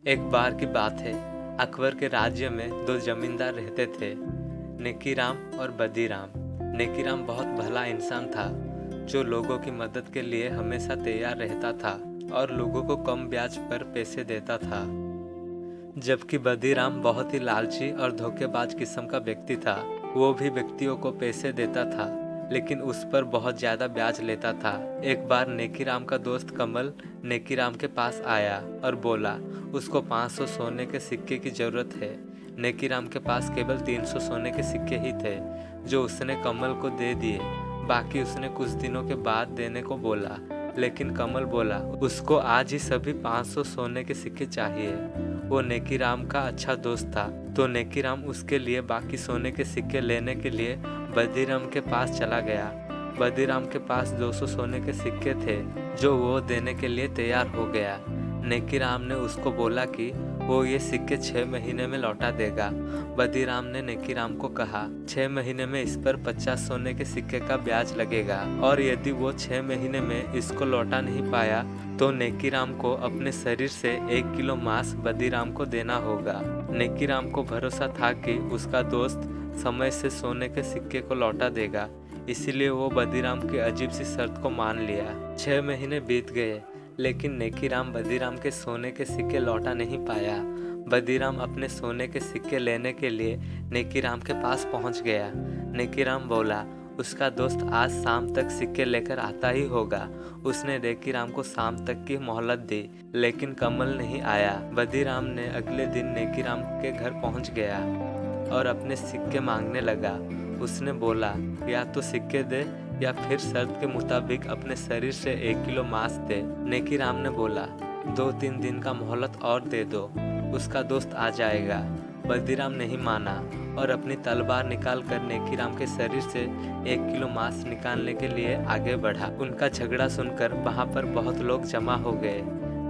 एक बार की बात है। अकबर के राज्य में दो जमींदार रहते थे, नेकीराम और बदीराम। नेकीराम बहुत भला इंसान था, जो लोगों की मदद के लिए हमेशा तैयार रहता था और लोगों को कम ब्याज पर पैसे देता था। जबकि बदीराम बहुत ही लालची और धोखेबाज किस्म का व्यक्ति था। वो भी व्यक्तियों को पैसे देता था, लेकिन उस पर बहुत ज़्यादा ब्याज लेता था। एक बार नेकीराम का दोस्त कमल नेकीराम के पास आया और बोला उसको 500 सोने के सिक्के की ज़रूरत है। नेकीराम के पास केवल 300 सोने के सिक्के ही थे, जो उसने कमल को दे दिए। बाकी उसने कुछ दिनों के बाद देने को बोला, लेकिन कमल बोला उसको आज ही सभी 500 सोने के सिक्के चाहिए। वो नेकीराम का अच्छा दोस्त था, तो नेकीराम उसके लिए बाकी सोने के सिक्के लेने के लिए बदीराम के पास चला गया। बदीराम के पास 200 सोने के सिक्के थे, जो वो देने के लिए तैयार हो गया। नेकीराम ने उसको बोला कि वो ये सिक्के 6 महीने में लौटा देगा। बदीराम ने नेकीराम को कहा 6 महीने में इस पर 50 सोने के सिक्के का ब्याज लगेगा, और यदि वो 6 महीने में इसको लौटा नहीं पाया तो नेकीराम को अपने शरीर से 1 किलो मांस बदीराम को देना होगा। नेकीराम को भरोसा था कि उसका दोस्त समय से सोने के सिक्के को लौटा देगा, इसीलिए वो बदीराम की अजीब सी शर्त को मान लिया। 6 महीने बीत गए, लेकिन नेकीराम बदीराम के सोने के सिक्के लौटा नहीं पाया। बदीराम अपने सोने के सिक्के लेने के लिए नेकीराम के पास पहुंच गया। नेकीराम बोला उसका दोस्त आज शाम तक सिक्के लेकर आता ही होगा। उसने नेकीराम को शाम तक की मोहलत दी, लेकिन कमल नहीं आया। बदीराम ने अगले दिन नेकीराम के घर पहुंच गया और अपने सिक्के मांगने लगा। उसने बोला या तो सिक्के दे या फिर शर्त के मुताबिक अपने शरीर से 1 किलो मांस दे। नेकीराम ने बोला 2-3 दिन का मोहलत और दे दो, उसका दोस्त आ जाएगा। बदीराम नहीं माना और अपनी तलवार निकाल कर नेकीराम के शरीर से 1 किलो मांस निकालने के लिए आगे बढ़ा। उनका झगड़ा सुनकर वहां पर बहुत लोग जमा हो गए,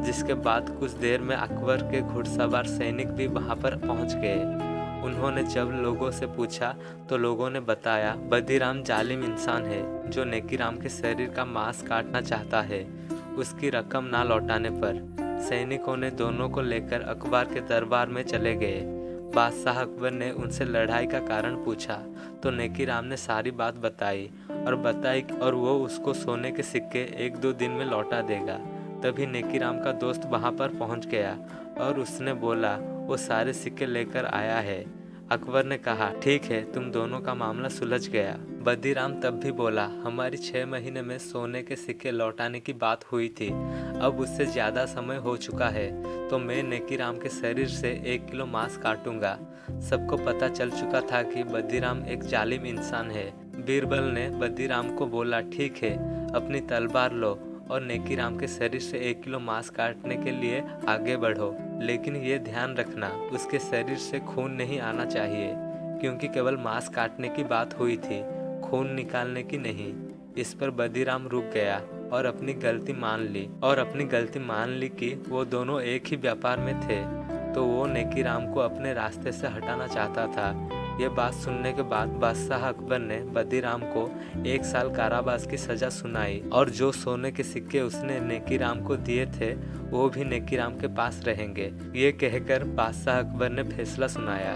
जिसके बाद कुछ देर में अकबर के घुड़सवार सैनिक भी वहां पर पहुंच गए। उन्होंने जब लोगों से पूछा तो लोगों ने बताया बदीराम जालिम इंसान है, जो नेकीराम के शरीर का मांस काटना चाहता है। उसकी रकम ना लौटाने पर सैनिकों ने दोनों को लेकर अकबर के दरबार में चले गए। बादशाह अकबर ने उनसे लड़ाई का कारण पूछा तो नेकीराम ने सारी बात बताई और वो उसको सोने के सिक्के 1-2 दिन में लौटा देगा। तभी नेकीराम का दोस्त वहां पर पहुंच गया और उसने बोला वो सारे सिक्के लेकर आया है। अकबर ने कहा ठीक है, तुम दोनों का मामला सुलझ गया। बदीराम तब भी बोला हमारी 6 महीने में सोने के सिक्के लौटाने की बात हुई थी, अब उससे ज़्यादा समय हो चुका है, तो मैं नेकीराम के शरीर से 1 किलो मांस काटूंगा। सबको पता चल चुका था कि बदीराम एक जालिम इंसान है। बीरबल ने बदीराम को बोला ठीक है, अपनी तलवार लो और नेकीराम के शरीर से 1 किलो मांस काटने के लिए आगे बढ़ो, लेकिन ये ध्यान रखना उसके शरीर से खून नहीं आना चाहिए, क्योंकि केवल मांस काटने की बात हुई थी, खून निकालने की नहीं। इस पर बदीराम रुक गया और अपनी गलती मान ली कि वो दोनों एक ही व्यापार में थे, तो वो नेकीराम को अपने रास्ते से हटाना चाहता था। ये बात सुनने के बाद बादशाह अकबर ने बदीराम को 1 साल कारावास की सजा सुनाई, और जो सोने के सिक्के उसने नेकीराम को दिए थे वो भी नेकीराम के पास रहेंगे। ये कहकर बादशाह अकबर ने फैसला सुनाया।